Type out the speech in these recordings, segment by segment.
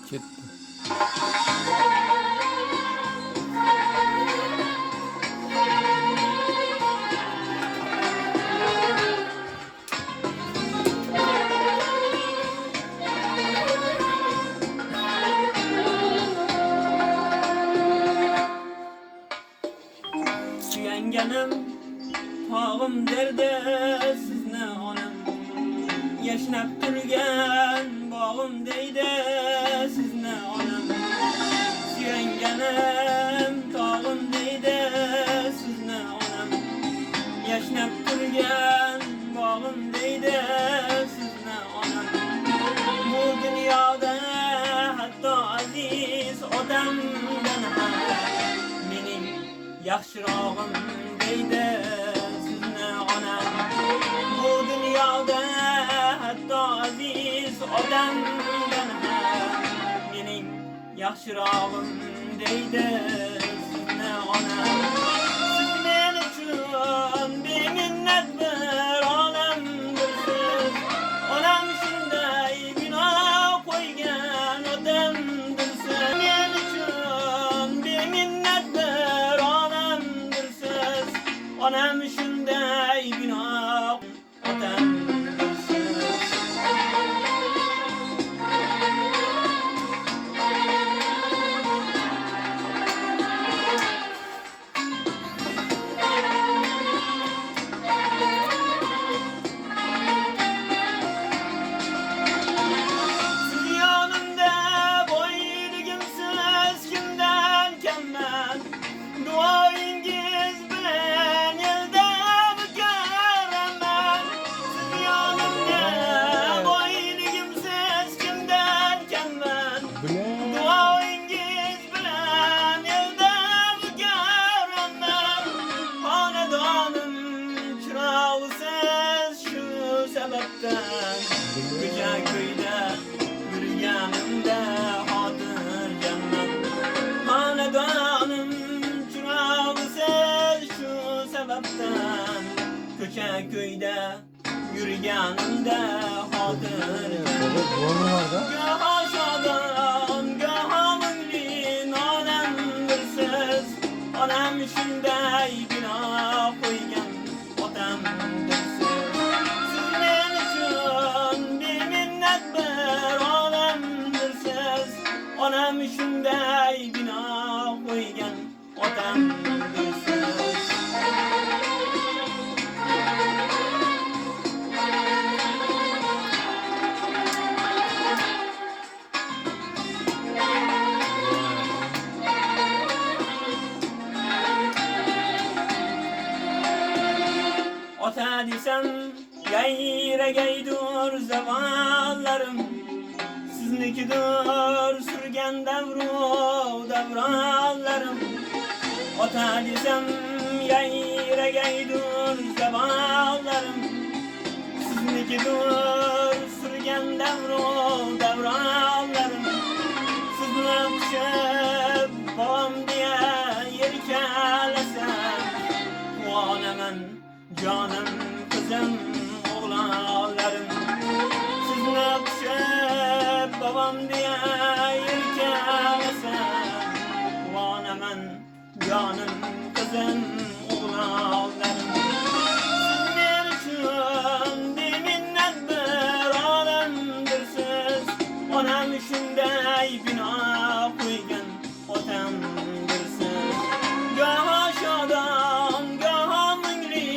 Ketdi. Suyanganim tog'im derdi sizni onam, yashnab turgan bog'im deydi sizni onam. Suyanganim tog'im deydi sizni onam, yashnab turgan bog'im deydi sizni onam. Bu dunyoda hatto aziz odamdan ham mening yaxshirog'im deydi sizni onam. Bu dunyoda hatto aziz odamdan ham mening yaxshirog'im deydi sizni onam. Siz men uchun beminnat bir olamdirsiz, onam shunday bino qo'ygan odamdirsiz. Men uchun beminnat bir olamdirsiz, onam shunday bino odamdirsiz. Siz yonimda boyligimsiz kimdan kamman, duoyingiz bilan elda bukaraman. Siz yonimda boyligimsiz kimdan kamman, duoyingiz bilan elda bukaraman. Xonadonim chirog'isiz shu sababdan ko'cha ko'yda yurganimda xotirjamman. Xonadonim chirog'isiz shu sababdan ko'cha ko'yda yurganimda xotirjamman. Goho shodon, goho mungli olamdirsiz, onam shunday bino qo'ygan otamdirsiz. Siz men uchun beminnat bir olamdirsiz, onam shunday bino qo'ygan otamdirsiz. Ota desam yayragaydur zavollarim, siznikidir surgan davronlarim. Ota desam yayragaydur zavollarim, siznikidir surgan davronlarim. Sizni quchib bom deya yerkalasam quvonaman jonim qizim o'g'lonlarim. Sizni quchib bobom deya yerkalasam quvonaman jonim qizim o'g'lonlarim. Siz men uchun beminnat bir olamdirsiz, onam shunday bino qo'ygan otamdirsiz. Goho shodon, goho mungli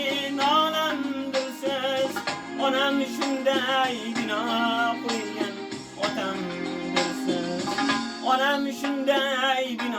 olamdirsiz, onam shunday bino qo'ygan otamdirsiz. Onam shunday bino